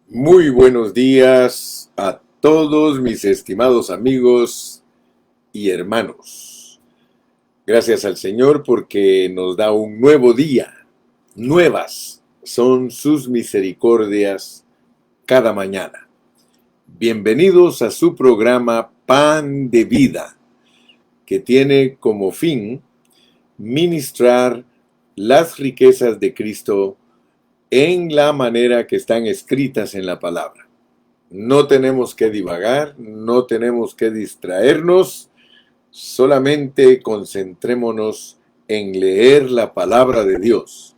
Muy buenos días a todos mis estimados amigos y hermanos. Gracias al Señor porque nos da un nuevo día. Nuevas son sus misericordias cada mañana. Bienvenidos a su programa Pan de Vida, que tiene como fin ministrar las riquezas de Cristo en la manera que están escritas en la palabra. No tenemos que divagar, no tenemos que distraernos, solamente concentrémonos en leer la palabra de Dios.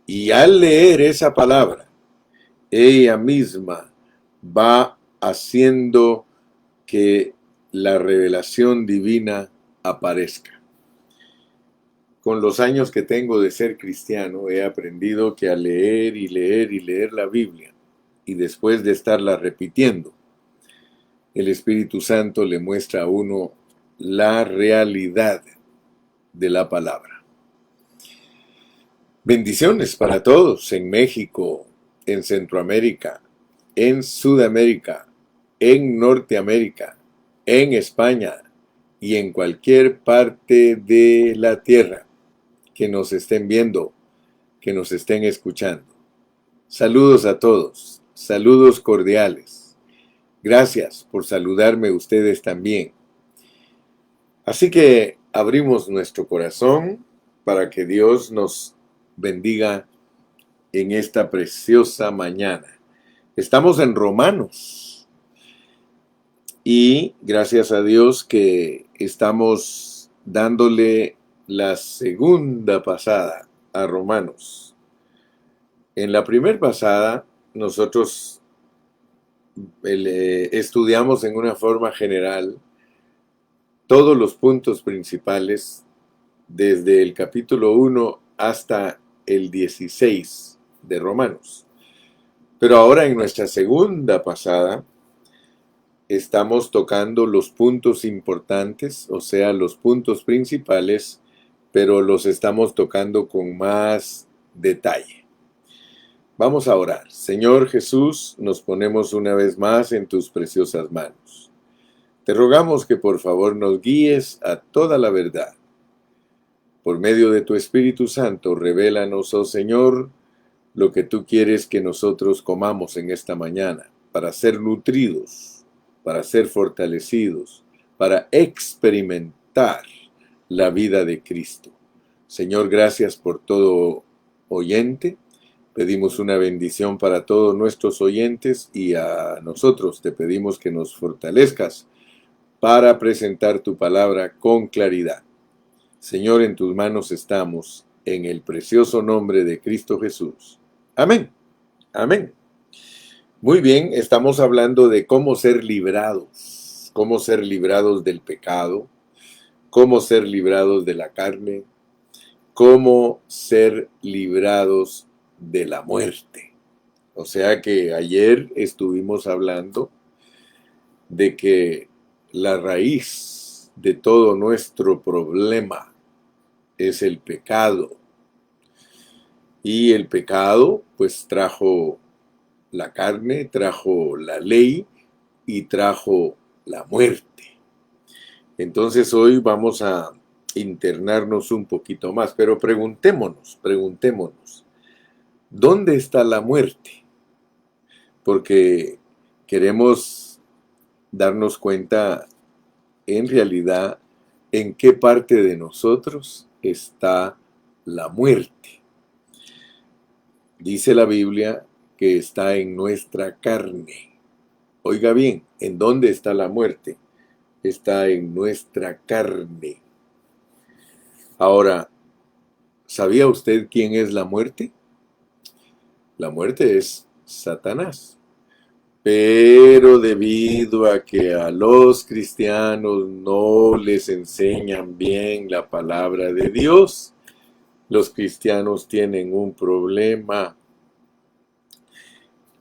Y al leer esa palabra, ella misma va haciendo que la revelación divina aparezca. Con los años que tengo de ser cristiano, he aprendido que al leer y leer y leer la Biblia, y después de estarla repitiendo, el Espíritu Santo le muestra a uno la realidad de la palabra. Bendiciones para todos en México, en Centroamérica, en Sudamérica, en Norteamérica, en España y en cualquier parte de la tierra que nos estén viendo, que nos estén escuchando. Saludos a todos, saludos cordiales. Gracias por saludarme ustedes también. Así que abrimos nuestro corazón para que Dios nos bendiga en esta preciosa mañana. Estamos en Romanos y gracias a Dios que estamos dándole la segunda pasada a Romanos. En la primera pasada nosotros estudiamos en una forma general todos los puntos principales desde el capítulo 1 hasta el 16 de Romanos. Pero ahora en nuestra segunda pasada estamos tocando los puntos importantes, o sea, los puntos principales, pero los estamos tocando con más detalle. Vamos a orar. Señor Jesús, nos ponemos una vez más en tus preciosas manos. Te rogamos que por favor nos guíes a toda la verdad. Por medio de tu Espíritu Santo, revélanos, oh Señor, lo que tú quieres que nosotros comamos en esta mañana, para ser nutridos, para ser fortalecidos, para experimentar la vida de Cristo. Señor, gracias por todo oyente. Pedimos una bendición para todos nuestros oyentes y a nosotros te pedimos que nos fortalezcas para presentar tu palabra con claridad. Señor, en tus manos estamos, en el precioso nombre de Cristo Jesús. Amén. Amén. Muy bien, estamos hablando de cómo ser librados del pecado, cómo ser librados de la carne, cómo ser librados de la muerte. O sea que ayer estuvimos hablando de que la raíz de todo nuestro problema es el pecado. Y el pecado pues trajo la carne, trajo la ley y trajo la muerte. Entonces hoy vamos a internarnos un poquito más, pero preguntémonos, ¿dónde está la muerte? Porque queremos darnos cuenta en realidad en qué parte de nosotros está la muerte. Dice la Biblia que está en nuestra carne. Oiga bien, ¿en dónde está la muerte? Está en nuestra carne. Ahora, ¿sabía usted quién es la muerte? La muerte es Satanás. Pero debido a que a los cristianos no les enseñan bien la palabra de Dios, los cristianos tienen un problema.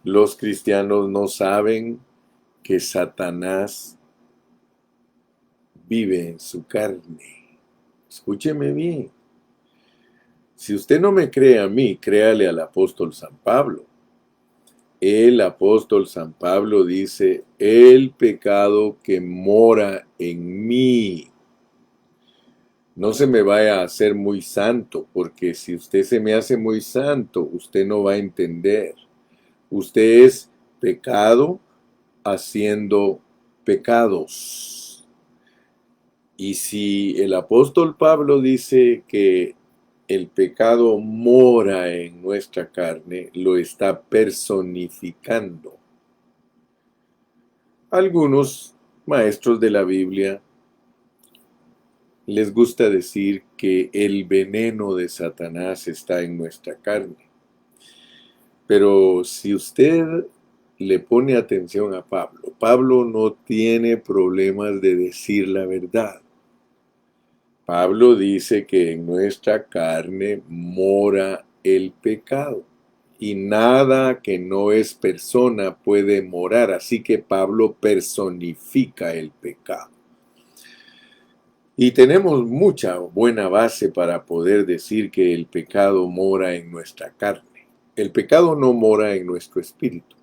Los cristianos no saben que Satanás vive en su carne. Escúcheme bien. Si usted no me cree a mí, créale al apóstol San Pablo. el apóstol San Pablo dice, el pecado que mora en mí. No se me vaya a hacer muy santo, porque si usted se me hace muy santo, usted no va a entender. Usted es pecado haciendo pecados. Y si el apóstol Pablo dice que el pecado mora en nuestra carne, lo está personificando. Algunos maestros de la Biblia les gusta decir que el veneno de Satanás está en nuestra carne. Pero si usted le pone atención a Pablo, Pablo no tiene problemas de decir la verdad. Pablo dice que en nuestra carne mora el pecado y nada que no es persona puede morar, así que Pablo personifica el pecado. Y tenemos mucha buena base para poder decir que el pecado mora en nuestra carne. El pecado no mora en nuestro espíritu,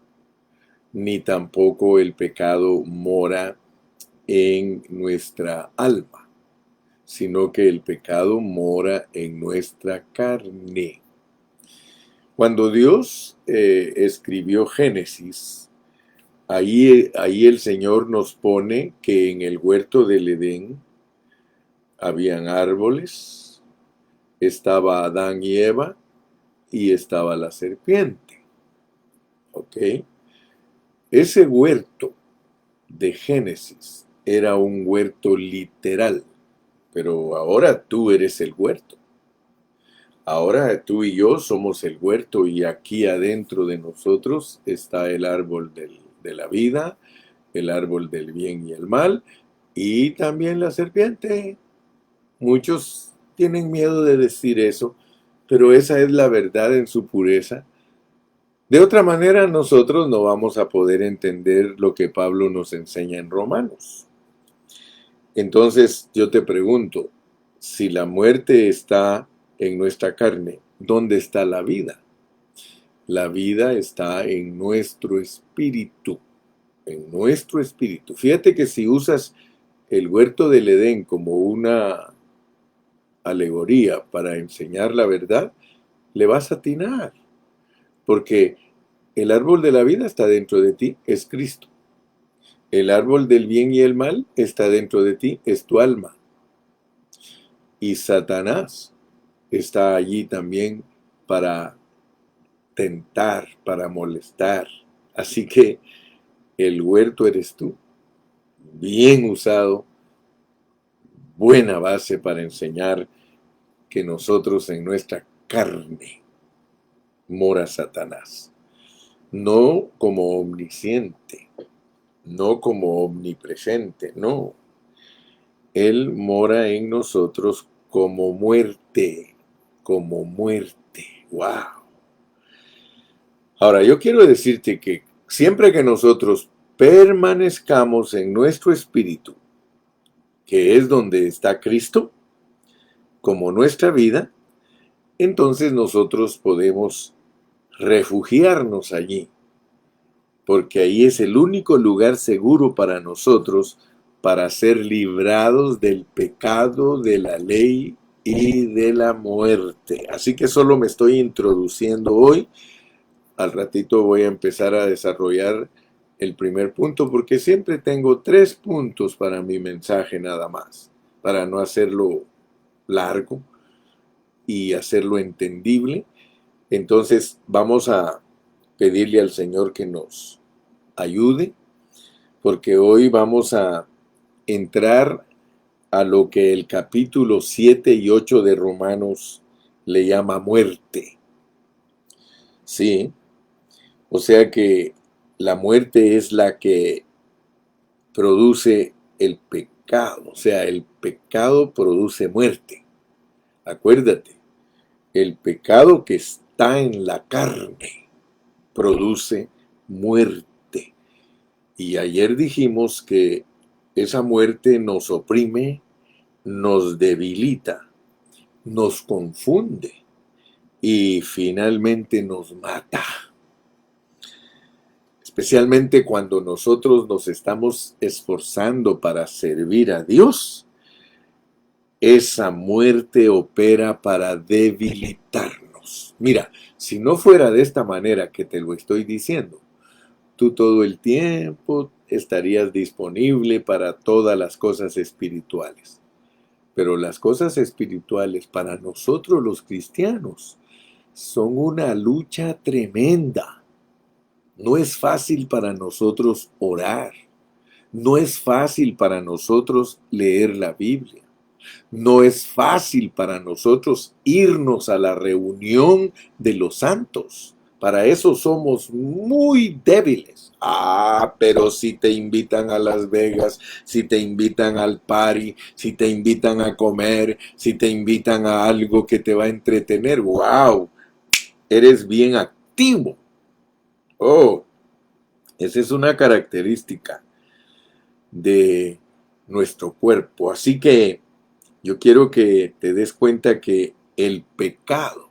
ni tampoco el pecado mora en nuestra alma, sino que el pecado mora en nuestra carne. Cuando Dios escribió Génesis, ahí el Señor nos pone que en el huerto del Edén habían árboles, estaba Adán y Eva y estaba la serpiente. ¿Ok? Ese huerto de Génesis era un huerto literal, pero ahora tú eres el huerto. Ahora tú y yo somos el huerto y aquí adentro de nosotros está el árbol de la vida, el árbol del bien y el mal y también la serpiente. Muchos tienen miedo de decir eso, pero esa es la verdad en su pureza. De otra manera, nosotros no vamos a poder entender lo que Pablo nos enseña en Romanos. Entonces, yo te pregunto, si la muerte está en nuestra carne, ¿dónde está la vida? La vida está en nuestro espíritu, en nuestro espíritu. Fíjate que si usas el huerto del Edén como una alegoría para enseñar la verdad, le vas a atinar, porque el árbol de la vida está dentro de ti, es Cristo. El árbol del bien y el mal está dentro de ti, es tu alma. Y Satanás está allí también para tentar, para molestar. Así que el huerto eres tú, bien usado, buena base para enseñar que nosotros en nuestra carne mora Satanás. No como omnisciente, no como omnipresente, no. Él mora en nosotros como muerte, como muerte. ¡Wow! Ahora, yo quiero decirte que siempre que nosotros permanezcamos en nuestro espíritu, que es donde está Cristo, como nuestra vida, entonces nosotros podemos refugiarnos allí, porque ahí es el único lugar seguro para nosotros para ser librados del pecado, de la ley y de la muerte. Así que solo me estoy introduciendo hoy. Al ratito voy a empezar a desarrollar el primer punto, porque siempre tengo 3 puntos para mi mensaje nada más, para no hacerlo largo y hacerlo entendible. Entonces vamos a pedirle al Señor que nos ayude, porque hoy vamos a entrar a lo que el capítulo 7 y 8 de Romanos le llama muerte. Sí, o sea que la muerte es la que produce el pecado, o sea, el pecado produce muerte. Acuérdate, el pecado que está en la carne produce muerte. Y ayer dijimos que esa muerte nos oprime, nos debilita, nos confunde y finalmente nos mata. especialmente cuando nosotros nos estamos esforzando para servir a Dios, esa muerte opera para debilitarnos. Mira, si no fuera de esta manera que te lo estoy diciendo, tú todo el tiempo estarías disponible para todas las cosas espirituales. Pero las cosas espirituales para nosotros los cristianos son una lucha tremenda. No es fácil para nosotros orar. No es fácil para nosotros leer la Biblia. No es fácil para nosotros irnos a la reunión de los santos. Para eso somos muy débiles. Pero si te invitan a Las Vegas, si te invitan al party, si te invitan a comer, si te invitan a algo que te va a entretener, ¡wow! Eres bien activo. Oh, esa es una característica de nuestro cuerpo. Así que yo quiero que te des cuenta que el pecado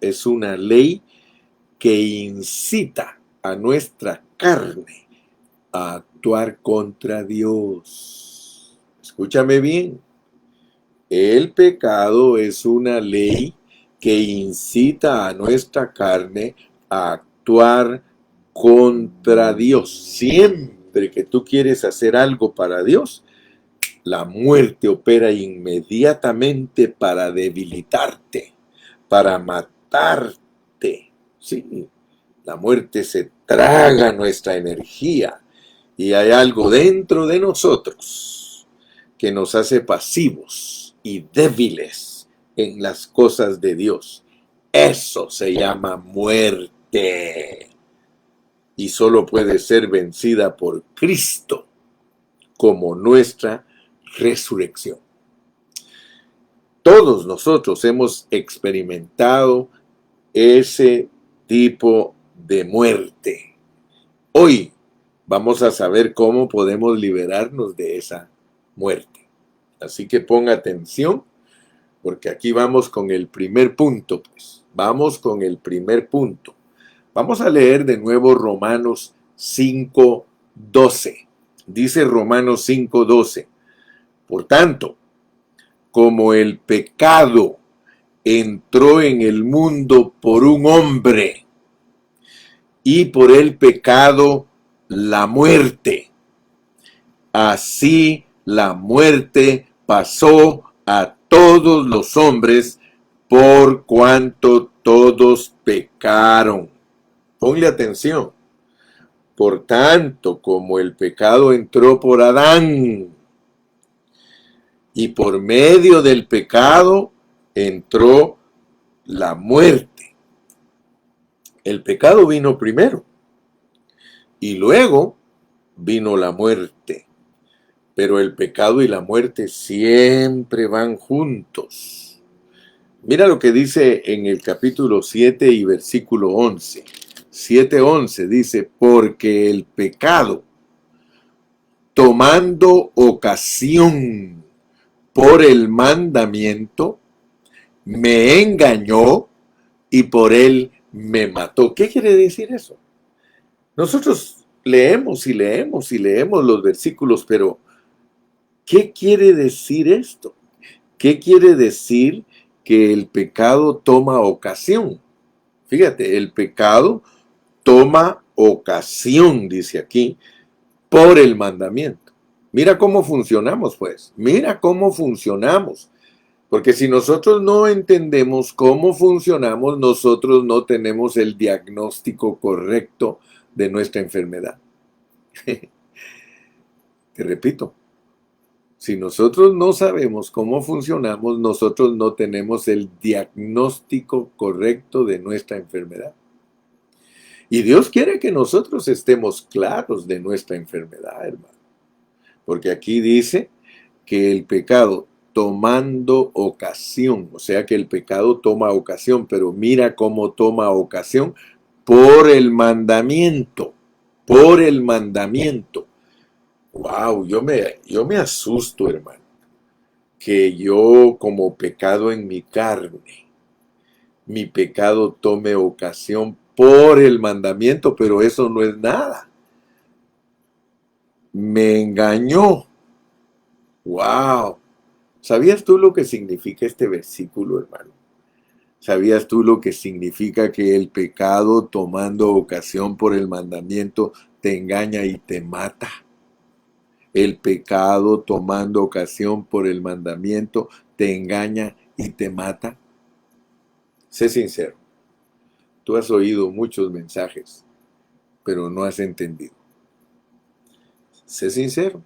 es una ley que incita a nuestra carne a actuar contra Dios. Escúchame bien. El pecado es una ley que incita a nuestra carne a actuar contra Dios. Siempre que tú quieres hacer algo para Dios, la muerte opera inmediatamente para debilitarte, para matarte. Sí, la muerte se traga nuestra energía y hay algo dentro de nosotros que nos hace pasivos y débiles en las cosas de Dios. Eso se llama muerte y solo puede ser vencida por Cristo como nuestra resurrección. Todos nosotros hemos experimentado ese tipo de muerte. Hoy vamos a saber cómo podemos liberarnos de esa muerte. Así que ponga atención, porque aquí vamos con el primer punto, pues. Vamos con el primer punto. Vamos a leer de nuevo Romanos 5:12. Dice Romanos 5:12. Por tanto, como el pecado entró en el mundo por un hombre, y por el pecado la muerte, así la muerte pasó a todos los hombres por cuanto todos pecaron. Ponle atención. Por tanto, como el pecado entró por Adán, y por medio del pecado entró la muerte. El pecado vino primero y luego vino la muerte. Pero el pecado y la muerte siempre van juntos. Mira lo que dice en el capítulo 7 y versículo 11. 7:11 dice, porque el pecado, tomando ocasión por el mandamiento, me engañó y por él me mató. ¿Qué quiere decir eso? Nosotros leemos y leemos y leemos los versículos, pero ¿qué quiere decir esto? ¿Qué quiere decir que el pecado toma ocasión? Fíjate, el pecado toma ocasión, dice aquí, por el mandamiento. Mira cómo funcionamos, pues. Mira cómo funcionamos. Porque si nosotros no entendemos cómo funcionamos, nosotros no tenemos el diagnóstico correcto de nuestra enfermedad. Te repito, si nosotros no sabemos cómo funcionamos, nosotros no tenemos el diagnóstico correcto de nuestra enfermedad. Y Dios quiere que nosotros estemos claros de nuestra enfermedad, hermano. Porque aquí dice que el pecado tomando ocasión, o sea que el pecado toma ocasión, pero mira cómo toma ocasión por el mandamiento, por el mandamiento. Wow, yo me asusto, hermano, que yo como pecado en mi carne, mi pecado tome ocasión por el mandamiento, pero eso no es nada. Me engañó. ¡Wow! ¿Sabías tú lo que significa este versículo, hermano? ¿Sabías tú lo que significa que el pecado tomando ocasión por el mandamiento te engaña y te mata? El pecado tomando ocasión por el mandamiento te engaña y te mata. Sé sincero, tú has oído muchos mensajes, pero no has entendido. Sé sincero,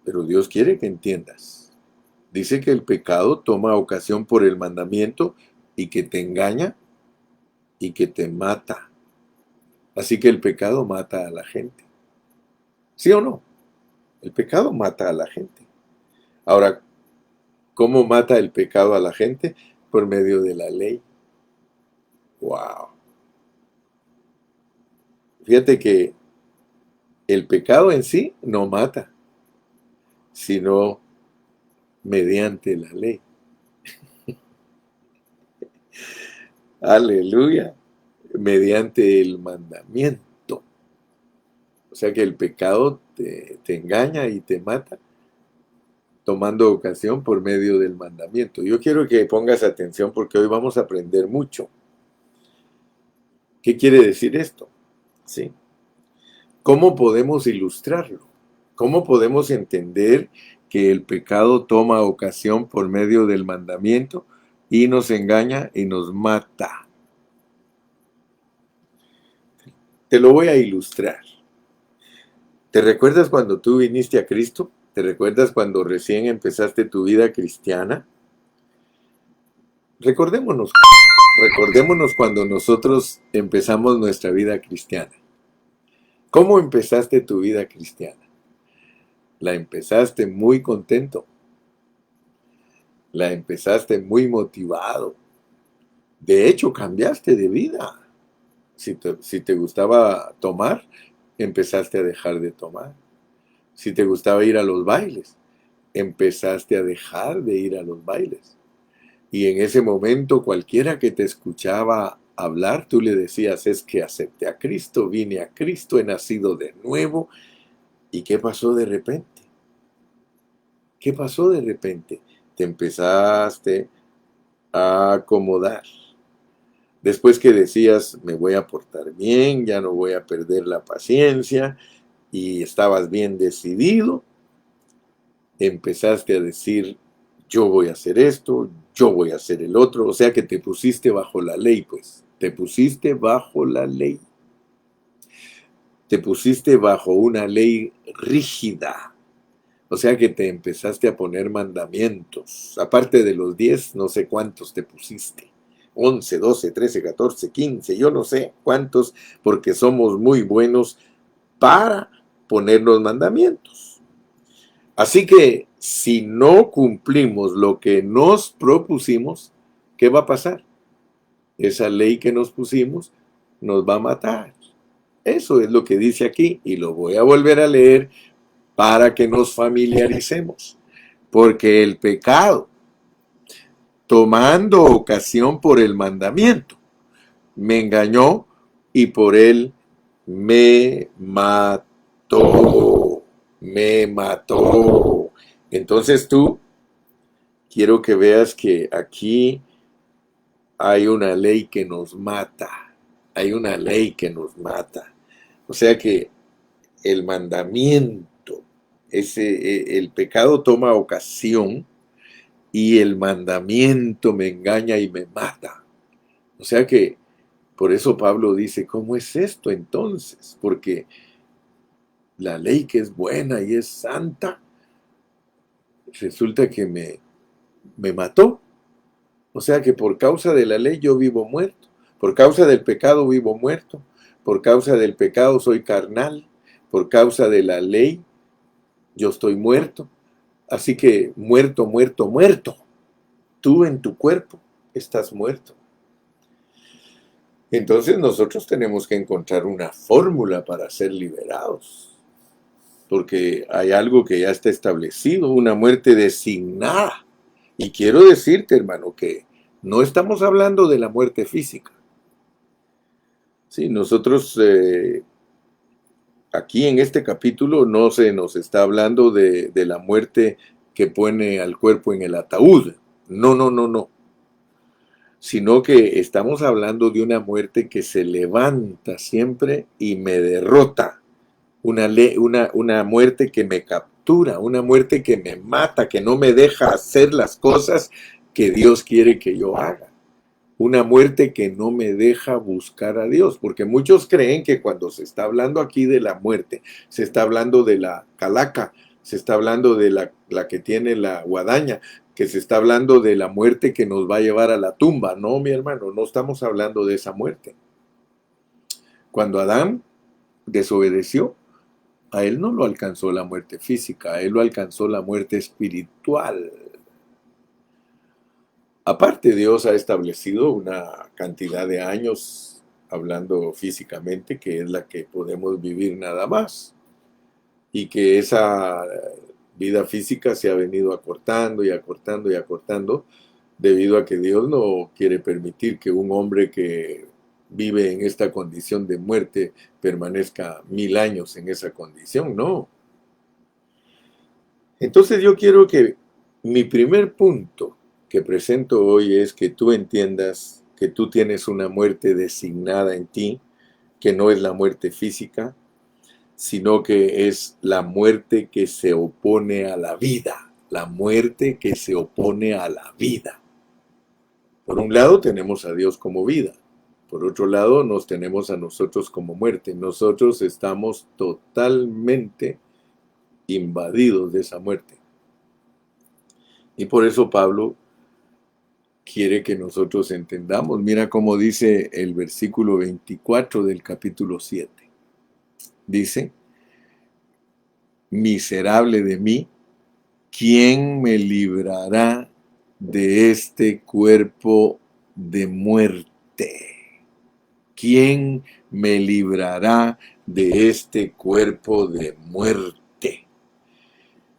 pero Dios quiere que entiendas. Dice que el pecado toma ocasión por el mandamiento y que te engaña y que te mata. Así que el pecado mata a la gente. ¿Sí o no? El pecado mata a la gente. Ahora, ¿cómo mata el pecado a la gente? Por medio de la ley. ¡Wow! Fíjate que el pecado en sí no mata, sino mediante la ley. Aleluya. Mediante el mandamiento. O sea que el pecado te engaña y te mata tomando ocasión por medio del mandamiento. Yo quiero que pongas atención porque hoy vamos a aprender mucho. ¿Qué quiere decir esto? ¿Sí? ¿Cómo podemos ilustrarlo? ¿Cómo podemos entender que el pecado toma ocasión por medio del mandamiento y nos engaña y nos mata? Te lo voy a ilustrar. ¿Te recuerdas cuando tú viniste a Cristo? ¿Te recuerdas cuando recién empezaste tu vida cristiana? Recordémonos, recordémonos cuando nosotros empezamos nuestra vida cristiana. ¿Cómo empezaste tu vida cristiana? La empezaste muy contento. La empezaste muy motivado. De hecho, cambiaste de vida. Si te gustaba tomar, empezaste a dejar de tomar. Si te gustaba ir a los bailes, empezaste a dejar de ir a los bailes. Y en ese momento cualquiera que te escuchaba hablar, tú le decías, es que acepté a Cristo, vine a Cristo, he nacido de nuevo. ¿Y qué pasó de repente? ¿Qué pasó de repente? Te empezaste a acomodar. Después que decías, me voy a portar bien, ya no voy a perder la paciencia, y estabas bien decidido, empezaste a decir, yo voy a hacer esto, yo voy a hacer el otro, o sea que te pusiste bajo la ley, pues, te pusiste bajo la ley, te pusiste bajo una ley rígida, o sea que te empezaste a poner mandamientos, aparte de los 10, no sé cuántos te pusiste, 11, 12, 13, 14, 15, yo no sé cuántos, porque somos muy buenos para poner los mandamientos. Así que si no cumplimos lo que nos propusimos, ¿qué va a pasar? Esa ley que nos pusimos nos va a matar. Eso es lo que dice aquí y lo voy a volver a leer para que nos familiaricemos. Porque el pecado, tomando ocasión por el mandamiento, me engañó y por él me mató. Me mató. Entonces tú, quiero que veas que aquí hay una ley que nos mata. Hay una ley que nos mata. O sea que el mandamiento, el pecado toma ocasión y el mandamiento me engaña y me mata. O sea que por eso Pablo dice, ¿cómo es esto entonces? Porque la ley que es buena y es santa, resulta que me mató. O sea que por causa de la ley yo vivo muerto. Por causa del pecado vivo muerto. Por causa del pecado soy carnal. Por causa de la ley yo estoy muerto. Así que muerto, muerto, muerto. Tú en tu cuerpo estás muerto. Entonces nosotros tenemos que encontrar una fórmula para ser liberados. Porque hay algo que ya está establecido, una muerte designada. Y quiero decirte, hermano, que No estamos hablando de la muerte física. Sí, nosotros aquí en este capítulo no se nos está hablando de la muerte que pone al cuerpo en el ataúd. No, no, no, no. Sino que estamos hablando de una muerte que se levanta siempre y me derrota. Una muerte que me captura, una muerte que me mata, que no me deja hacer las cosas que Dios quiere que yo haga. Una muerte que no me deja buscar a Dios, porque muchos creen que cuando se está hablando aquí de la muerte, se está hablando de la calaca, se está hablando de la que tiene la guadaña, que se está hablando de la muerte que nos va a llevar a la tumba. No, mi hermano, no estamos hablando de esa muerte. Cuando Adán desobedeció, a él no lo alcanzó la muerte física, a él lo alcanzó la muerte espiritual. Aparte, Dios ha establecido una cantidad de años, hablando físicamente, que es la que podemos vivir nada más. Y que esa vida física se ha venido acortando y acortando y acortando, debido a que Dios no quiere permitir que un hombre que vive en esta condición de muerte permanezca 1000 años en esa condición, no. Entonces yo quiero que mi primer punto que presento hoy es que tú entiendas que tú tienes una muerte designada en ti, que no es la muerte física, sino que es la muerte que se opone a la vida, la muerte que se opone a la vida. Por un lado tenemos a Dios como vida, por otro lado nos tenemos a nosotros como muerte. Nosotros estamos totalmente invadidos de esa muerte. Y por eso Pablo quiere que nosotros entendamos. Mira cómo dice el versículo 24 del capítulo 7. Dice: miserable de mí, ¿quién me librará de este cuerpo de muerte? ¿Quién me librará de este cuerpo de muerte?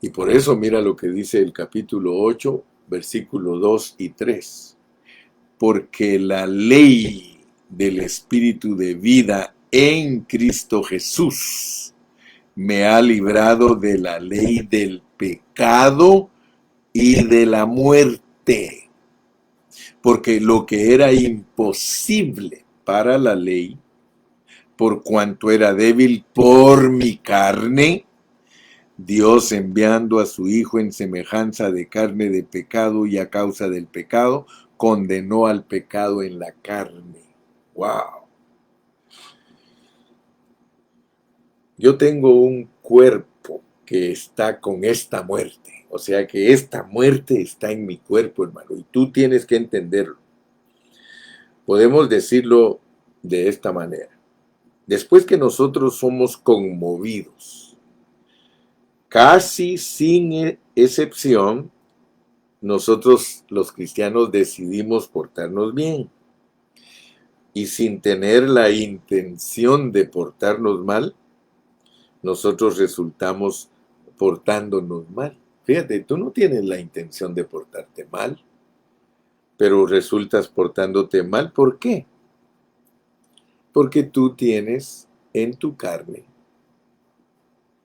Y por eso mira lo que dice el capítulo 8, versículos 2 y 3. Porque la ley del Espíritu de vida en Cristo Jesús me ha librado de la ley del pecado y de la muerte. Porque lo que era imposible para la ley, por cuanto era débil por mi carne, Dios, enviando a su Hijo en semejanza de carne de pecado y a causa del pecado, condenó al pecado en la carne. ¡Wow! Yo tengo un cuerpo que está con esta muerte. O sea que esta muerte está en mi cuerpo, hermano, y tú tienes que entenderlo. Podemos decirlo de esta manera. Después que nosotros somos conmovidos, casi sin excepción, nosotros los cristianos decidimos portarnos bien. Y sin tener la intención de portarnos mal, nosotros resultamos portándonos mal. Fíjate, tú no tienes la intención de portarte mal, pero resultas portándote mal. ¿Por qué? Porque tú tienes en tu carne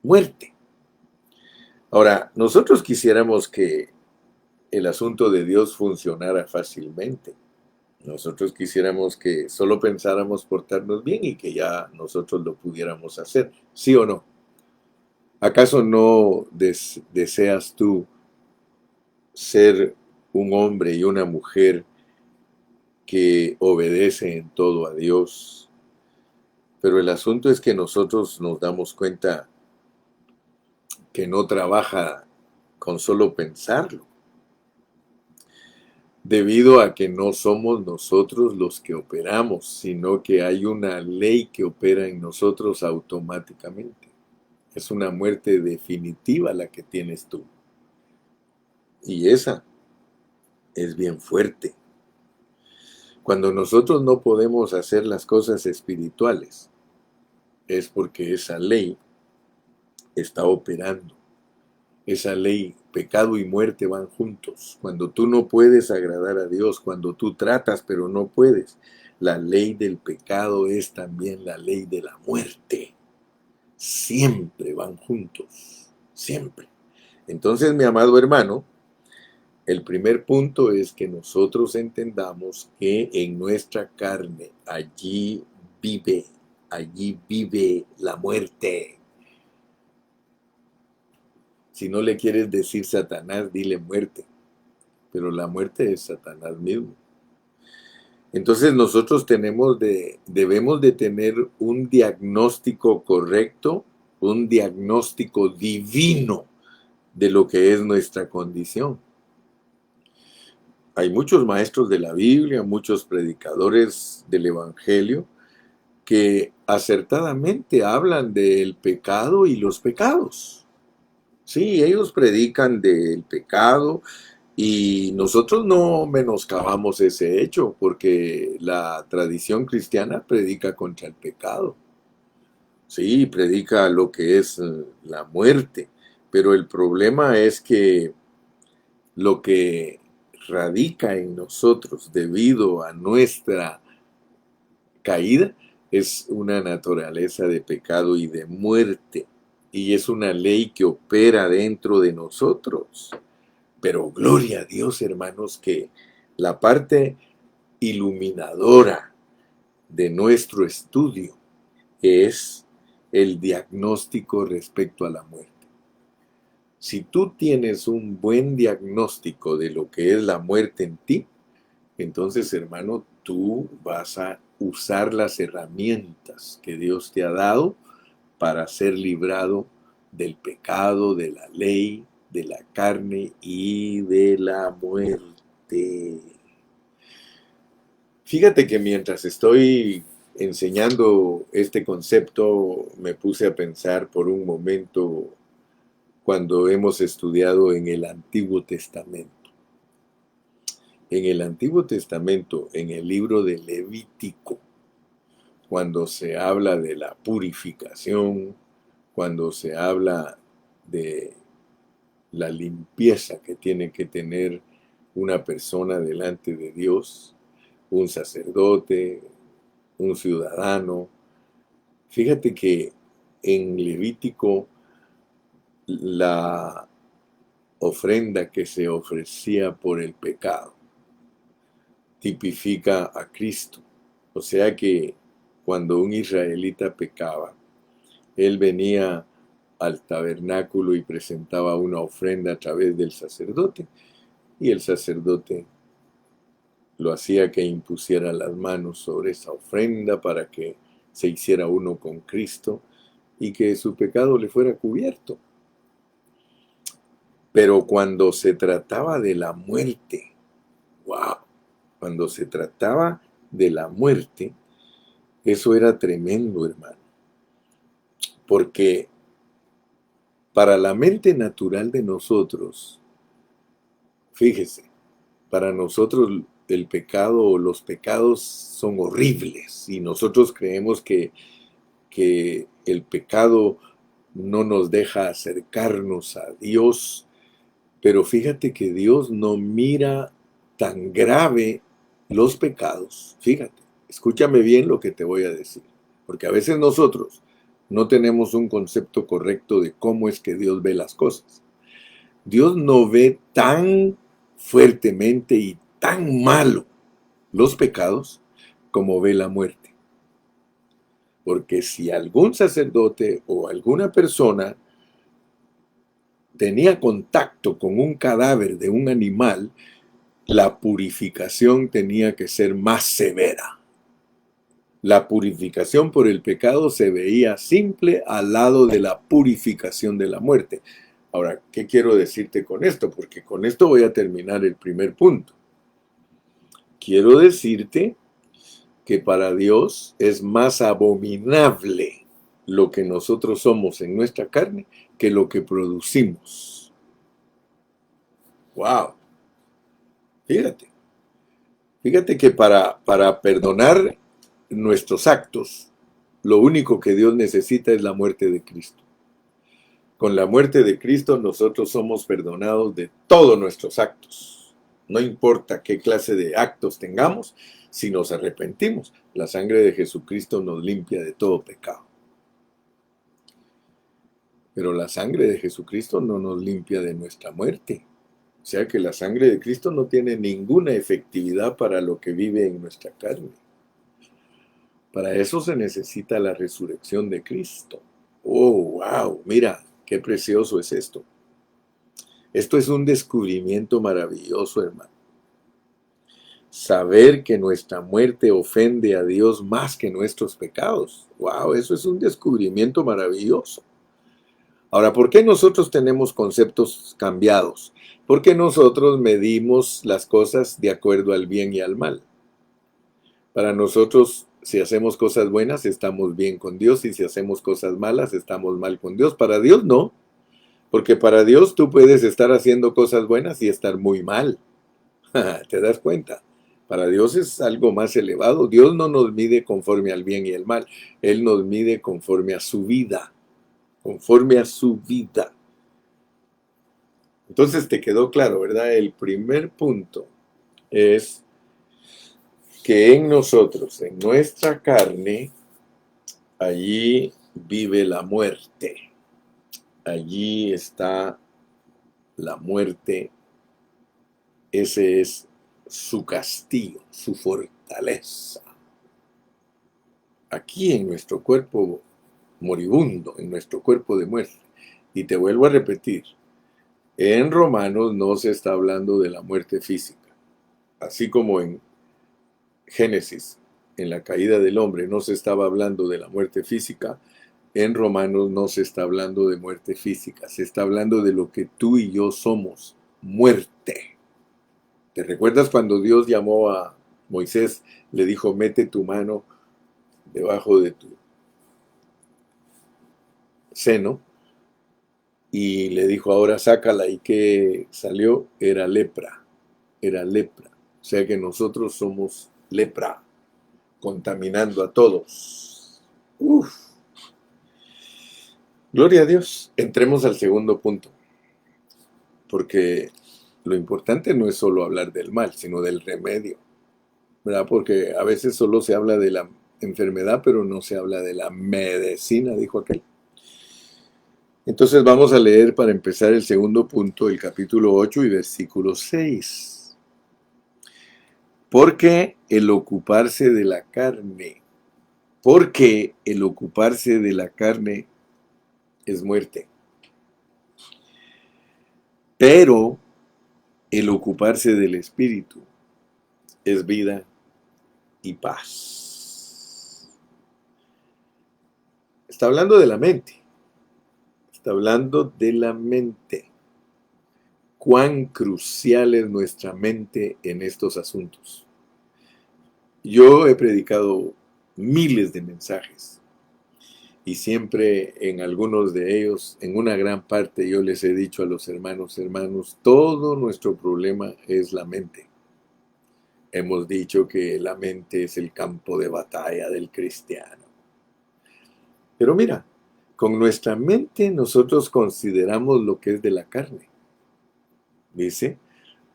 muerte. Ahora, nosotros quisiéramos que el asunto de Dios funcionara fácilmente. Nosotros quisiéramos que solo pensáramos portarnos bien y que ya nosotros lo pudiéramos hacer, ¿sí o no? ¿Acaso no deseas tú ser un hombre y una mujer que obedece en todo a Dios? Pero el asunto es que nosotros nos damos cuenta que no trabaja con solo pensarlo, debido a que no somos nosotros los que operamos, sino que hay una ley que opera en nosotros automáticamente. Es una muerte definitiva la que tienes tú. Y esa es bien fuerte. Cuando nosotros no podemos hacer las cosas espirituales, es porque esa ley está operando. Esa ley, pecado y muerte van juntos. Cuando tú no puedes agradar a Dios, cuando tú tratas pero no puedes, la ley del pecado es también la ley de la muerte. Siempre van juntos, siempre. Entonces, mi amado hermano, el primer punto es que nosotros entendamos que en nuestra carne allí vive la muerte. Si no le quieres decir Satanás, dile muerte, pero la muerte es Satanás mismo. Entonces nosotros debemos de tener un diagnóstico correcto, un diagnóstico divino de lo que es nuestra condición. Hay muchos maestros de la Biblia, muchos predicadores del Evangelio que acertadamente hablan del pecado y los pecados. Sí, ellos predican del pecado y nosotros no menoscabamos ese hecho porque la tradición cristiana predica contra el pecado. Sí, predica lo que es la muerte, pero el problema es que lo que radica en nosotros debido a nuestra caída es una naturaleza de pecado y de muerte, y es una ley que opera dentro de nosotros. Pero gloria a Dios, hermanos, que la parte iluminadora de nuestro estudio es el diagnóstico respecto a la muerte. Si tú tienes un buen diagnóstico de lo que es la muerte en ti, entonces, hermano, tú vas a usar las herramientas que Dios te ha dado para ser librado del pecado, de la ley, de la carne y de la muerte. Fíjate que mientras estoy enseñando este concepto, me puse a pensar por un momento cuando hemos estudiado en el Antiguo Testamento. En el Antiguo Testamento, en el libro de Levítico, cuando se habla de la purificación, cuando se habla de la limpieza que tiene que tener una persona delante de Dios, un sacerdote, un ciudadano. Fíjate que en Levítico la ofrenda que se ofrecía por el pecado tipifica a Cristo. O sea que cuando un israelita pecaba, él venía al tabernáculo y presentaba una ofrenda a través del sacerdote, y el sacerdote lo hacía que impusiera las manos sobre esa ofrenda para que se hiciera uno con Cristo y que su pecado le fuera cubierto. Pero cuando se trataba de la muerte, wow, cuando se trataba de la muerte, eso era tremendo, hermano. Porque para la mente natural de nosotros, fíjese, para nosotros el pecado o los pecados son horribles y nosotros creemos que el pecado no nos deja acercarnos a Dios, pero fíjate que Dios no mira tan grave los pecados. Fíjate, escúchame bien lo que te voy a decir, porque a veces nosotros no tenemos un concepto correcto de cómo es que Dios ve las cosas. Dios no ve tan fuertemente y tan malo los pecados como ve la muerte. Porque si algún sacerdote o alguna persona tenía contacto con un cadáver de un animal, la purificación tenía que ser más severa. La purificación por el pecado se veía simple al lado de la purificación de la muerte. Ahora, ¿qué quiero decirte con esto? Porque con esto voy a terminar el primer punto. Quiero decirte que para Dios es más abominable lo que nosotros somos en nuestra carne que lo que producimos. ¡Wow! Fíjate que para perdonar nuestros actos, lo único que Dios necesita es la muerte de Cristo. Con la muerte de Cristo nosotros somos perdonados de todos nuestros actos. No importa qué clase de actos tengamos, si nos arrepentimos, la sangre de Jesucristo nos limpia de todo pecado. Pero la sangre de Jesucristo no nos limpia de nuestra muerte. O sea que la sangre de Cristo no tiene ninguna efectividad para lo que vive en nuestra carne. Para eso se necesita la resurrección de Cristo. Oh, wow, mira, qué precioso es esto. Esto es un descubrimiento maravilloso, hermano. Saber que nuestra muerte ofende a Dios más que nuestros pecados. Wow, eso es un descubrimiento maravilloso. Ahora, ¿por qué nosotros tenemos conceptos cambiados? Porque nosotros medimos las cosas de acuerdo al bien y al mal. Para nosotros, si hacemos cosas buenas, estamos bien con Dios, y si hacemos cosas malas, estamos mal con Dios. Para Dios no, porque para Dios tú puedes estar haciendo cosas buenas y estar muy mal. ¿Te das cuenta? Para Dios es algo más elevado. Dios no nos mide conforme al bien y el mal. Él nos mide conforme a su vida. Conforme a su vida. Entonces te quedó claro, ¿verdad? El primer punto es que en nosotros, en nuestra carne, allí vive la muerte. Allí está la muerte. Ese es su castigo, su fortaleza. Aquí en nuestro cuerpo moribundo, en nuestro cuerpo de muerte. Y te vuelvo a repetir, en Romanos no se está hablando de la muerte física. Así como en Génesis, en la caída del hombre, no se estaba hablando de la muerte física, en Romanos no se está hablando de muerte física, se está hablando de lo que tú y yo somos, muerte. ¿Te recuerdas cuando Dios llamó a Moisés, le dijo, mete tu mano debajo de tu seno, y le dijo, ahora sácala, y que salió? Era lepra, era lepra. O sea que nosotros somos lepra, contaminando a todos. Uf. Gloria a Dios. Entremos al segundo punto, porque lo importante no es solo hablar del mal, sino del remedio, ¿verdad? Porque a veces solo se habla de la enfermedad, pero no se habla de la medicina, dijo aquel. Entonces vamos a leer para empezar el segundo punto, el capítulo 8 y versículo 6. Porque el ocuparse de la carne, porque el ocuparse de la carne es muerte. Pero el ocuparse del espíritu es vida y paz. Está hablando de la mente. Está hablando de la mente. Cuán crucial es nuestra mente en estos asuntos. Yo he predicado miles de mensajes y siempre en algunos de ellos, en una gran parte, yo les he dicho a los hermanos, todo nuestro problema es la mente. Hemos dicho que la mente es el campo de batalla del cristiano. Pero mira, con nuestra mente nosotros consideramos lo que es de la carne. Dice,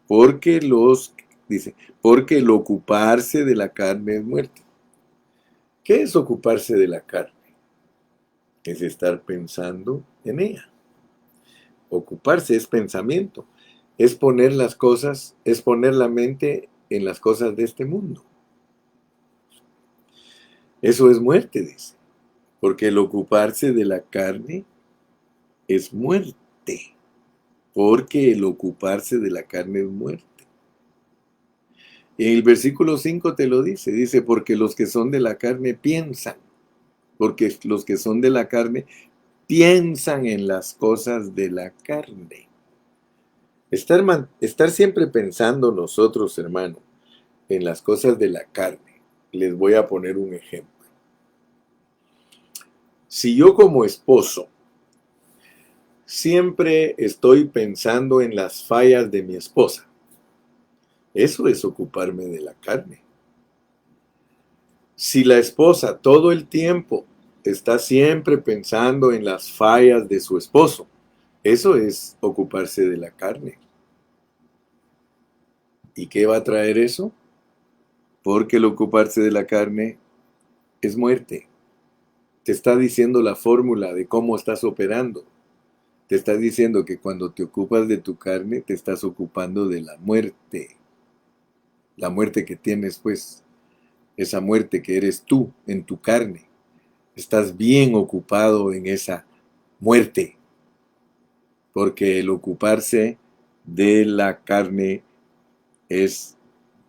porque el ocuparse de la carne es muerte. ¿Qué es ocuparse de la carne? Es estar pensando en ella. Ocuparse es pensamiento, es poner las cosas, es poner la mente en las cosas de este mundo. Eso es muerte, dice. Porque el ocuparse de la carne es muerte. Porque el ocuparse de la carne es muerte. En el versículo 5 te lo dice, porque los que son de la carne piensan, porque los que son de la carne piensan en las cosas de la carne. Estar siempre pensando nosotros, hermano, en las cosas de la carne. Les voy a poner un ejemplo. Si yo como esposo siempre estoy pensando en las fallas de mi esposa, eso es ocuparme de la carne. Si la esposa todo el tiempo está siempre pensando en las fallas de su esposo, Eso es ocuparse de la carne. ¿Y qué va a traer eso? Porque el ocuparse de la carne es muerte. Te está diciendo la fórmula de cómo estás operando. Te está diciendo que cuando te ocupas de tu carne, te estás ocupando de la muerte. La muerte que tienes, pues, esa muerte que eres tú en tu carne. Estás bien ocupado en esa muerte. Porque el ocuparse de la carne es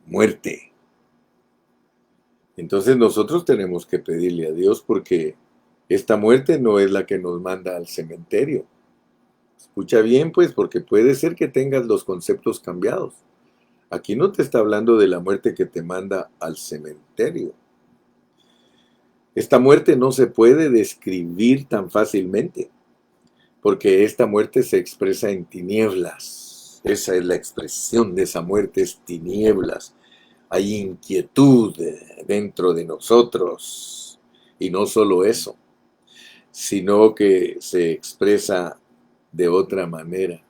muerte. Entonces nosotros tenemos que pedirle a Dios porque esta muerte no es la que nos manda al cementerio. Escucha bien, pues, porque puede ser que tengas los conceptos cambiados. Aquí no te está hablando de la muerte que te manda al cementerio. Esta muerte no se puede describir tan fácilmente, porque esta muerte se expresa en tinieblas. Esa es la expresión de esa muerte, es tinieblas. Hay inquietud dentro de nosotros. Y no solo eso, sino que se expresa de otra manera.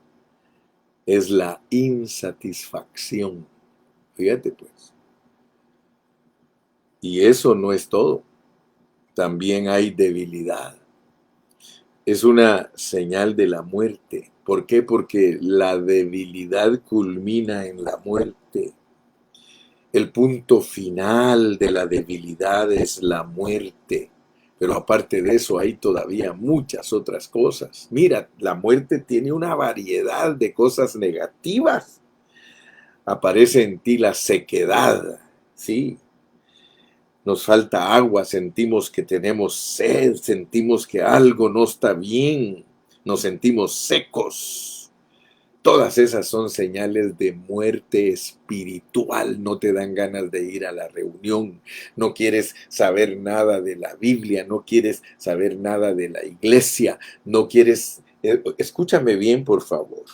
Es la insatisfacción. Fíjate pues. Y eso no es todo. También hay debilidad. Es una señal de la muerte. ¿Por qué? Porque la debilidad culmina en la muerte. El punto final de la debilidad es la muerte. Pero aparte de eso hay todavía muchas otras cosas. Mira, la muerte tiene una variedad de cosas negativas. Aparece en ti la sequedad, ¿sí? Nos falta agua, sentimos que tenemos sed, sentimos que algo no está bien, nos sentimos secos. Todas esas son señales de muerte espiritual. No te dan ganas de ir a la reunión, no quieres saber nada de la Biblia, no quieres saber nada de la iglesia, no quieres... Escúchame bien, por favor.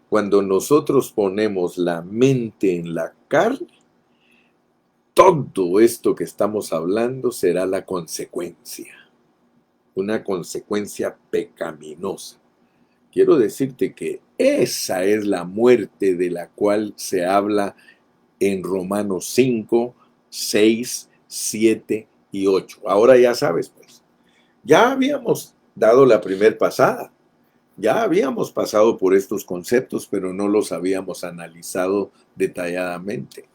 Cuando nosotros ponemos la mente en la carne, todo esto que estamos hablando será la consecuencia, una consecuencia pecaminosa. Quiero decirte que esa es la muerte de la cual se habla en Romanos 5, 6, 7 y 8. Ahora ya sabes, pues, ya habíamos dado la primer pasada, ya habíamos pasado por estos conceptos, pero no los habíamos analizado detalladamente.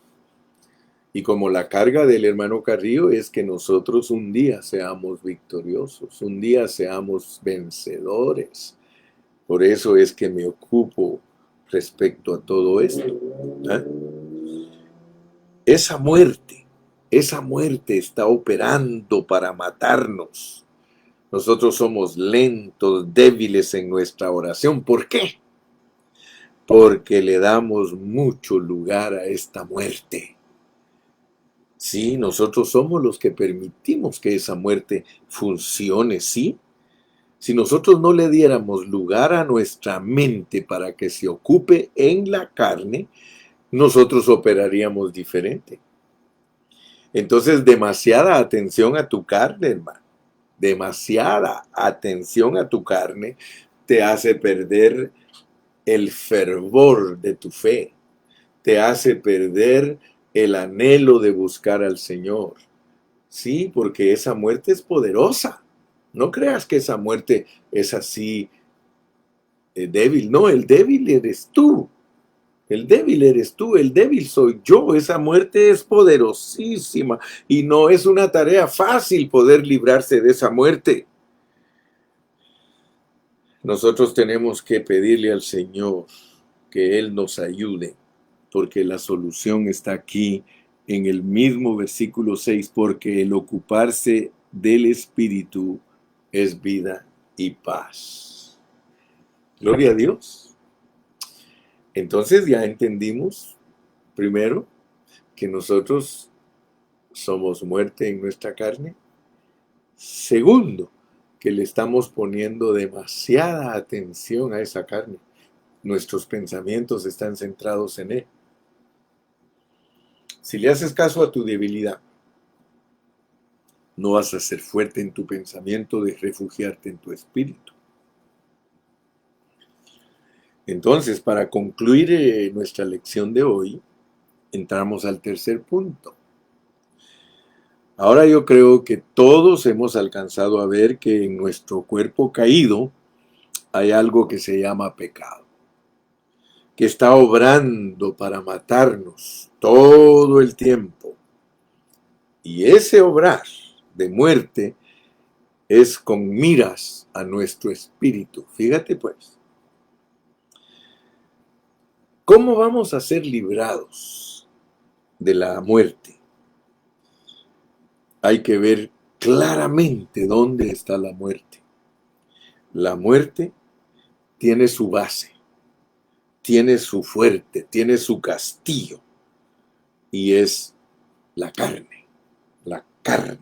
Y como la carga del hermano Carrillo es que nosotros un día seamos victoriosos, un día seamos vencedores. Por eso es que me ocupo respecto a todo esto. ¿Eh? Esa muerte está operando para matarnos. Nosotros somos lentos, débiles en nuestra oración. ¿Por qué? Porque le damos mucho lugar a esta muerte. Sí, nosotros somos los que permitimos que esa muerte funcione, ¿sí? Si nosotros no le diéramos lugar a nuestra mente para que se ocupe en la carne, nosotros operaríamos diferente. Entonces, demasiada atención a tu carne, hermano. Demasiada atención a tu carne te hace perder el fervor de tu fe. Te hace perder el anhelo de buscar al Señor. Sí, porque esa muerte es poderosa. No creas que esa muerte es así débil. No, el débil eres tú. El débil eres tú, el débil soy yo. Esa muerte es poderosísima y no es una tarea fácil poder librarse de esa muerte. Nosotros tenemos que pedirle al Señor que Él nos ayude, porque la solución está aquí en el mismo versículo 6, porque el ocuparse del Espíritu es vida y paz. Gloria a Dios. Entonces ya entendimos, primero, que nosotros somos muerte en nuestra carne. Segundo, que le estamos poniendo demasiada atención a esa carne. Nuestros pensamientos están centrados en él. Si le haces caso a tu debilidad, no vas a ser fuerte en tu pensamiento de refugiarte en tu espíritu. Entonces, para concluir nuestra lección de hoy, entramos al tercer punto. Ahora yo creo que todos hemos alcanzado a ver que en nuestro cuerpo caído hay algo que se llama pecado, que está obrando para matarnos todo el tiempo. Y ese obrar de muerte es con miras a nuestro espíritu. Fíjate pues, ¿cómo vamos a ser librados de la muerte? Hay que ver claramente dónde está la muerte. La muerte tiene su base, tiene su fuerte, tiene su castillo, y es la carne, la carne.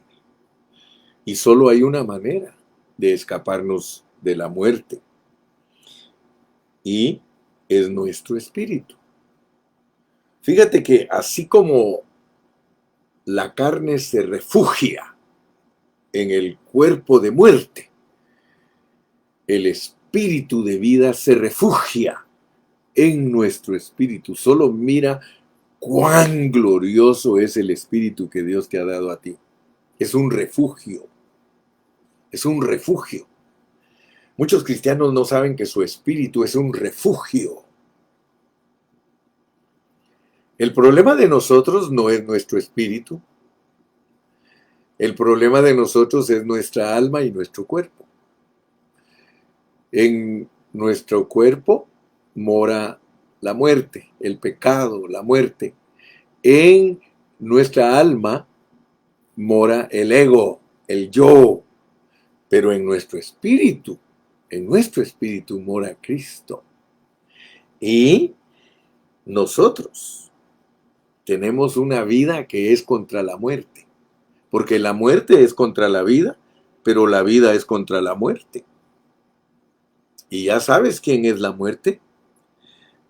Y solo hay una manera de escaparnos de la muerte, y es nuestro espíritu. Fíjate que así como la carne se refugia en el cuerpo de muerte, el espíritu de vida se refugia en nuestro espíritu. Solo mira cuán glorioso es el espíritu que Dios te ha dado a ti. Es un refugio. Es un refugio. Muchos cristianos no saben que su espíritu es un refugio. El problema de nosotros no es nuestro espíritu. El problema de nosotros es nuestra alma y nuestro cuerpo. En nuestro cuerpo mora la muerte, el pecado, la muerte. En nuestra alma mora el ego, el yo. Pero en nuestro espíritu mora Cristo. Y nosotros tenemos una vida que es contra la muerte. Porque la muerte es contra la vida, pero la vida es contra la muerte. ¿Y ya sabes quién es la muerte?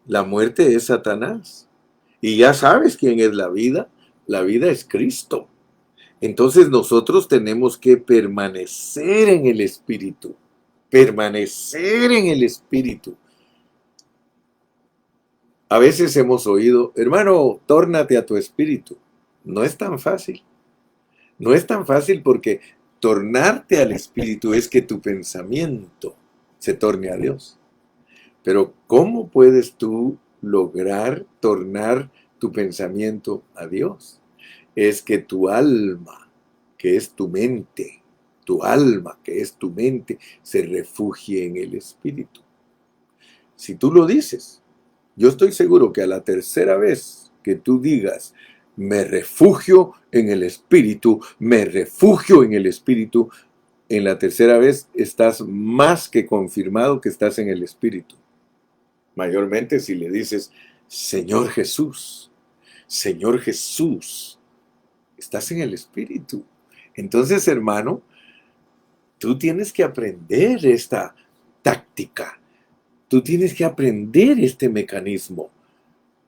La muerte es Satanás. ¿Y ya sabes quién es la vida? La vida es Cristo. Entonces nosotros tenemos que permanecer en el Espíritu. Permanecer en el Espíritu. A veces hemos oído, hermano, tórnate a tu espíritu. No es tan fácil. No es tan fácil porque tornarte al espíritu es que tu pensamiento se torne a Dios. Pero ¿cómo puedes tú lograr tornar tu pensamiento a Dios? Es que tu alma, que es tu mente, tu alma, que es tu mente, se refugie en el espíritu. Si tú lo dices, yo estoy seguro que a la tercera vez que tú digas, me refugio en el Espíritu, me refugio en el Espíritu, en la tercera vez estás más que confirmado que estás en el Espíritu. Mayormente si le dices, Señor Jesús, estás en el Espíritu. Entonces, hermano, tú tienes que aprender esta táctica. Tú tienes que aprender este mecanismo.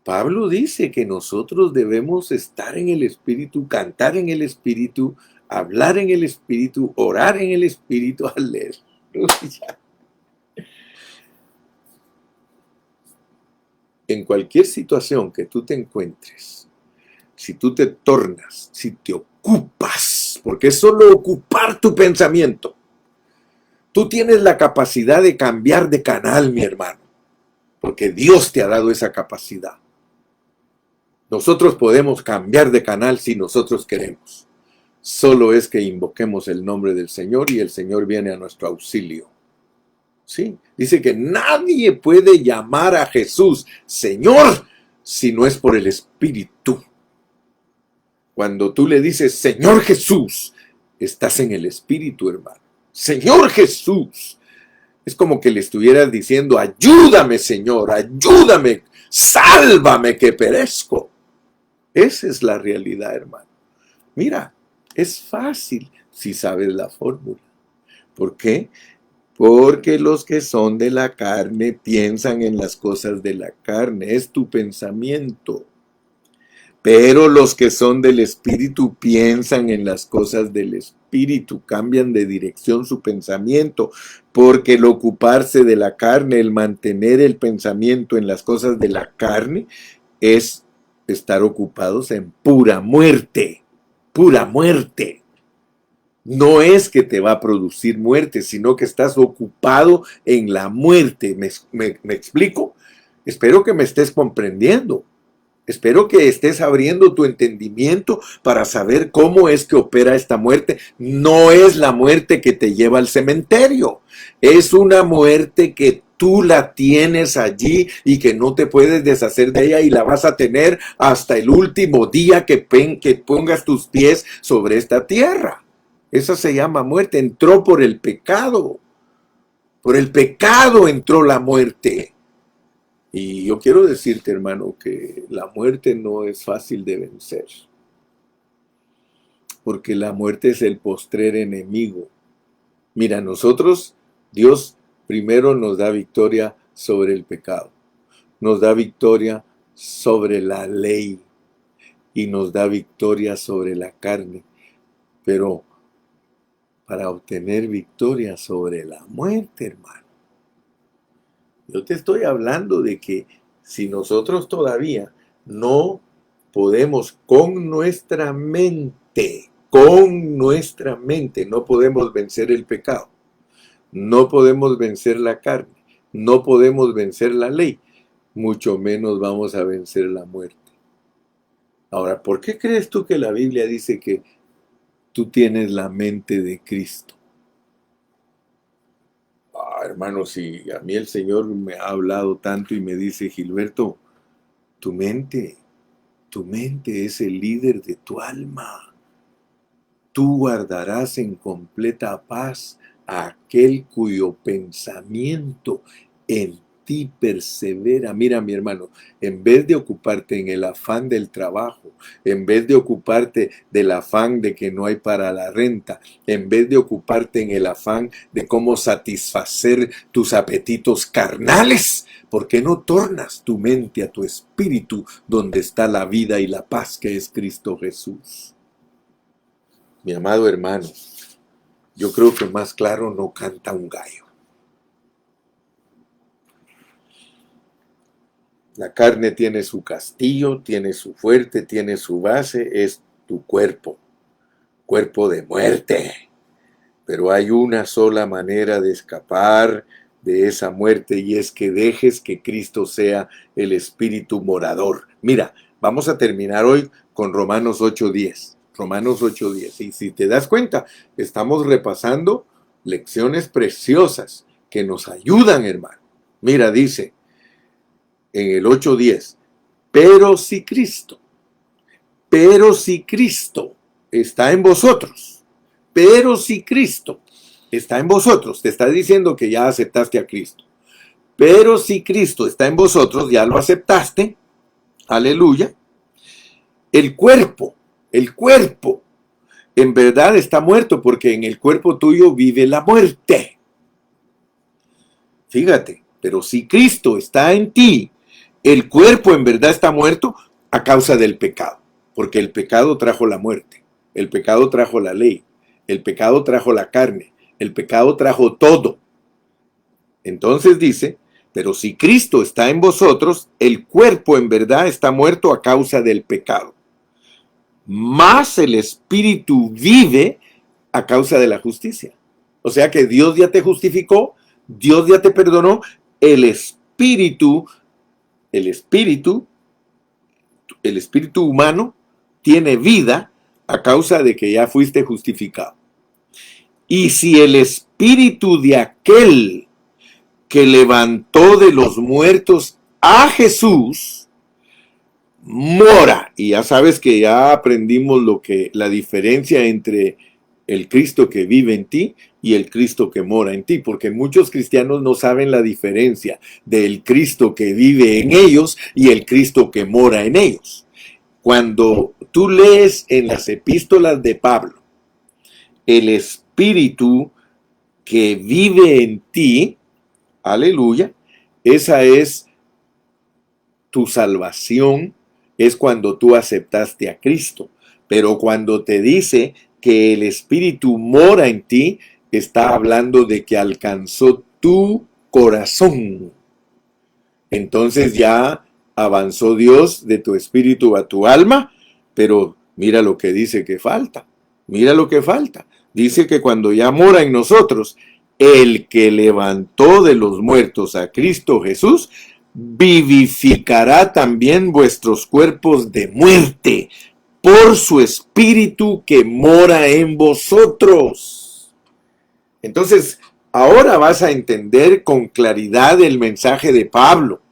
Pablo dice que nosotros debemos estar en el Espíritu, cantar en el Espíritu, hablar en el Espíritu, orar en el Espíritu, aleluya. En cualquier situación que tú te encuentres, si tú te tornas, si te ocupas, porque es solo ocupar tu pensamiento, tú tienes la capacidad de cambiar de canal, mi hermano, porque Dios te ha dado esa capacidad. Nosotros podemos cambiar de canal si nosotros queremos. Solo es que invoquemos el nombre del Señor y el Señor viene a nuestro auxilio. ¿Sí? Dice que nadie puede llamar a Jesús Señor si no es por el Espíritu. Cuando tú le dices Señor Jesús, estás en el Espíritu, hermano. Señor Jesús. Es como que le estuvieras diciendo, ayúdame, Señor, ayúdame, sálvame que perezco. Esa es la realidad, hermano. Mira, es fácil si sabes la fórmula. ¿Por qué? Porque los que son de la carne piensan en las cosas de la carne. Es tu pensamiento. Pero los que son del Espíritu piensan en las cosas del Espíritu, cambian de dirección su pensamiento, porque el ocuparse de la carne, el mantener el pensamiento en las cosas de la carne, es estar ocupados en pura muerte, pura muerte. No es que te va a producir muerte, sino que estás ocupado en la muerte. ¿Me explico? Espero que me estés comprendiendo. Espero que estés abriendo tu entendimiento para saber cómo es que opera esta muerte. No es la muerte que te lleva al cementerio. Es una muerte que tú la tienes allí y que no te puedes deshacer de ella y la vas a tener hasta el último día que pongas tus pies sobre esta tierra. Esa se llama muerte. Entró por el pecado. Por el pecado entró la muerte. Y yo quiero decirte, hermano, que la muerte no es fácil de vencer. Porque la muerte es el postrer enemigo. Mira, nosotros, Dios primero nos da victoria sobre el pecado. Nos da victoria sobre la ley. Y nos da victoria sobre la carne. Pero para obtener victoria sobre la muerte, hermano, yo te estoy hablando de que si nosotros todavía no podemos con nuestra mente, no podemos vencer el pecado, no podemos vencer la carne, no podemos vencer la ley, mucho menos vamos a vencer la muerte. Ahora, ¿por qué crees tú que la Biblia dice que tú tienes la mente de Cristo? Hermano, si a mí el Señor me ha hablado tanto y me dice, Gilberto, tu mente es el líder de tu alma. Tú guardarás en completa paz a aquel cuyo pensamiento en ti persevera. Mira, mi hermano, en vez de ocuparte en el afán del trabajo, en vez de ocuparte del afán de que no hay para la renta, en vez de ocuparte en el afán de cómo satisfacer tus apetitos carnales, ¿por qué no tornas tu mente a tu espíritu donde está la vida y la paz que es Cristo Jesús? Mi amado hermano, yo creo que más claro no canta un gallo. La carne tiene su castillo, tiene su fuerte, tiene su base, es tu cuerpo de muerte. Pero hay una sola manera de escapar de esa muerte y es que dejes que Cristo sea el espíritu morador. Mira, vamos a terminar hoy con Romanos 8:10. Romanos 8:10. Y si te das cuenta, estamos repasando lecciones preciosas que nos ayudan, hermano. Mira, dice en el 8:10, pero si Cristo está en vosotros, pero si Cristo está en vosotros, te está diciendo que ya aceptaste a Cristo, pero si Cristo está en vosotros, ya lo aceptaste, aleluya, el cuerpo, en verdad está muerto porque en el cuerpo tuyo vive la muerte. Fíjate, pero si Cristo está en ti, el cuerpo en verdad está muerto a causa del pecado, porque el pecado trajo la muerte, el pecado trajo la ley, el pecado trajo la carne, el pecado trajo todo. Entonces dice, pero si Cristo está en vosotros, el cuerpo en verdad está muerto a causa del pecado, mas el espíritu vive a causa de la justicia. O sea que Dios ya te justificó, Dios ya te perdonó, el espíritu humano tiene vida a causa de que ya fuiste justificado. Y si el espíritu de aquel que levantó de los muertos a Jesús mora, y ya sabes que ya aprendimos la diferencia entre el Cristo que vive en ti y el Cristo que mora en ti, porque muchos cristianos no saben la diferencia del Cristo que vive en ellos y el Cristo que mora en ellos. Cuando tú lees en las epístolas de Pablo, el Espíritu que vive en ti, aleluya, esa es tu salvación, es cuando tú aceptaste a Cristo. Pero cuando te dice que el Espíritu mora en ti, está hablando de que alcanzó tu corazón. Entonces ya avanzó Dios de tu espíritu a tu alma, pero mira lo que dice que falta. Mira lo que falta. Dice que cuando ya mora en nosotros, el que levantó de los muertos a Cristo Jesús, vivificará también vuestros cuerpos de muerte por su espíritu que mora en vosotros. Entonces, ahora vas a entender con claridad el mensaje de Pablo,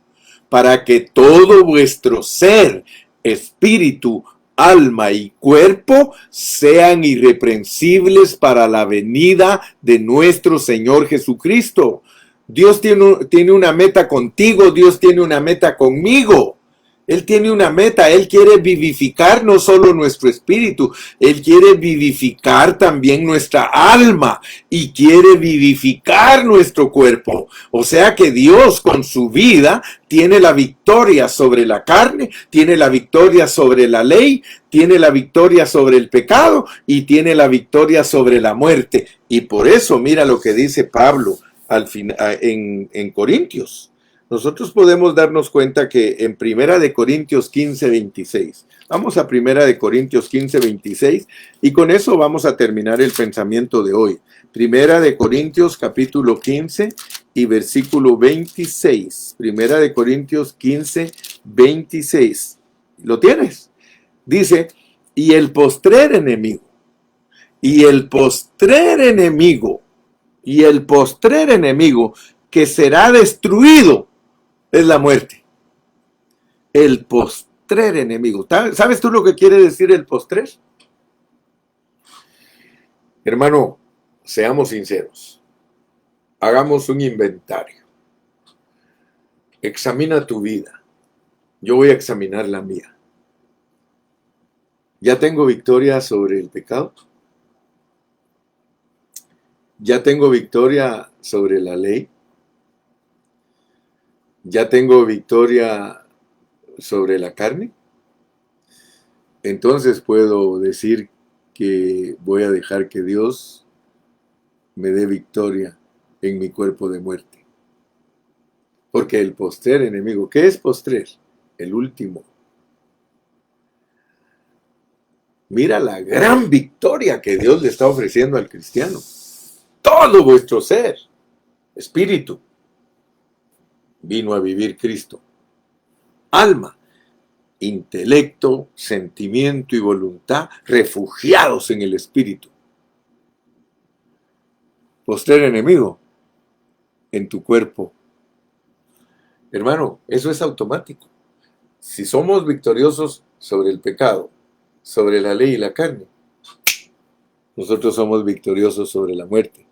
para que todo vuestro ser, espíritu, alma y cuerpo sean irreprensibles para la venida de nuestro Señor Jesucristo. Dios tiene una meta contigo, Dios tiene una meta conmigo. Él tiene una meta, Él quiere vivificar no solo nuestro espíritu, Él quiere vivificar también nuestra alma y quiere vivificar nuestro cuerpo. O sea que Dios con su vida tiene la victoria sobre la carne, tiene la victoria sobre la ley, tiene la victoria sobre el pecado y tiene la victoria sobre la muerte. Y por eso mira lo que dice Pablo en Corintios. Nosotros podemos darnos cuenta que en Primera de Corintios 15, 26, vamos a Primera de Corintios 15, 26, y con eso vamos a terminar el pensamiento de hoy. Primera de Corintios capítulo 15 y versículo 26. Primera de Corintios 15, 26. ¿Lo tienes? Dice, y el postrer enemigo, y el postrer enemigo, y el postrer enemigo que será destruido, es la muerte. El postrer enemigo. ¿Sabes tú lo que quiere decir el postrer? Hermano, seamos sinceros. Hagamos un inventario. Examina tu vida. Yo voy a examinar la mía. ¿Ya tengo victoria sobre el pecado? ¿Ya tengo victoria sobre la ley? ¿Ya tengo victoria sobre la carne? Entonces puedo decir que voy a dejar que Dios me dé victoria en mi cuerpo de muerte. Porque el postrer enemigo, ¿qué es postrer? El último. Mira la gran victoria que Dios le está ofreciendo al cristiano. Todo vuestro ser, espíritu, vino a vivir Cristo. Alma, intelecto, sentimiento y voluntad, refugiados en el espíritu. Postrer enemigo en tu cuerpo. Hermano, eso es automático. Si somos victoriosos sobre el pecado, sobre la ley y la carne, nosotros somos victoriosos sobre la muerte.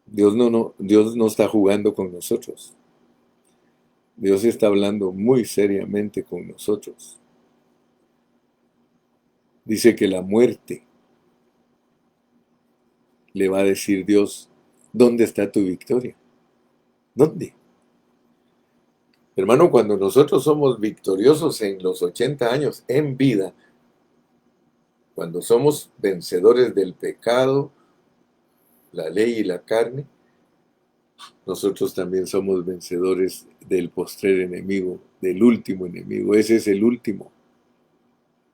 Dios no está jugando con nosotros. Dios está hablando muy seriamente con nosotros. Dice que la muerte le va a decir Dios, ¿dónde está tu victoria? ¿Dónde? Hermano, cuando nosotros somos victoriosos en los 80 años en vida, cuando somos vencedores del pecado, la ley y la carne, nosotros también somos vencedores del postrer enemigo, del último enemigo. Ese es el último.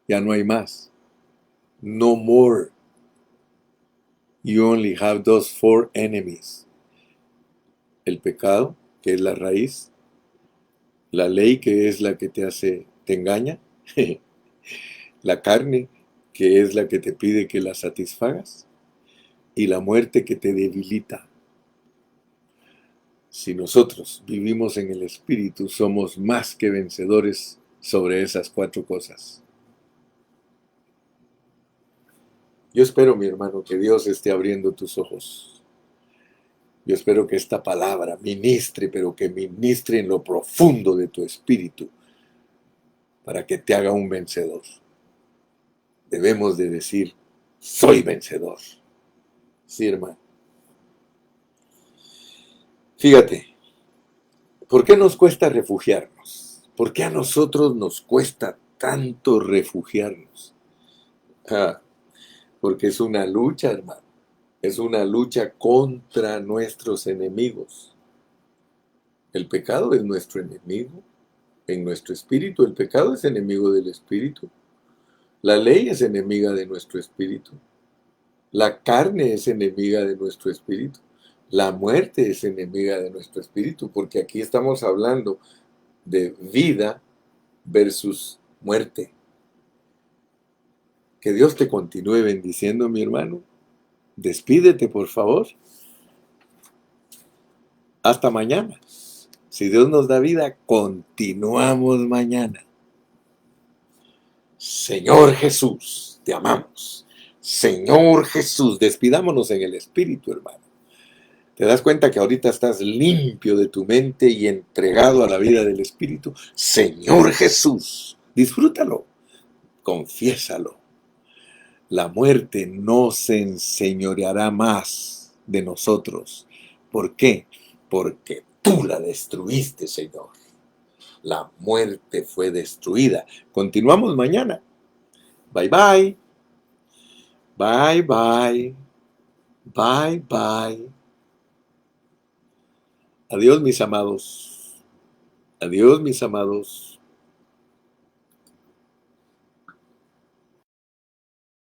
Ya no hay más. No more. You only have those 4 enemies. El pecado, que es la raíz. La ley, que es la que te engaña. La carne, que es la que te pide que la satisfagas. Y la muerte, que te debilita. Si nosotros vivimos en el Espíritu, somos más que vencedores sobre esas 4 cosas. Yo espero, mi hermano, que Dios esté abriendo tus ojos. Yo espero que esta palabra ministre, pero que ministre en lo profundo de tu espíritu, para que te haga un vencedor. Debemos de decir, soy vencedor. Sí, hermano. Fíjate, ¿por qué nos cuesta refugiarnos? ¿Por qué a nosotros nos cuesta tanto refugiarnos? Ah, porque es una lucha, hermano. Es una lucha contra nuestros enemigos. El pecado es nuestro enemigo. En nuestro espíritu, el pecado es enemigo del espíritu. La ley es enemiga de nuestro espíritu. La carne es enemiga de nuestro espíritu. La muerte es enemiga de nuestro espíritu, porque aquí estamos hablando de vida versus muerte. Que Dios te continúe bendiciendo, mi hermano. Despídete, por favor. Hasta mañana. Si Dios nos da vida, continuamos mañana. Señor Jesús, te amamos. Señor Jesús, despidámonos en el Espíritu, hermano. ¿Te das cuenta que ahorita estás limpio de tu mente y entregado a la vida del Espíritu? Señor Jesús, disfrútalo, confiésalo. La muerte no se enseñoreará más de nosotros. ¿Por qué? Porque tú la destruiste, Señor. La muerte fue destruida. Continuamos mañana. Bye bye. Bye bye. Bye bye. Adiós, mis amados. Adiós, mis amados.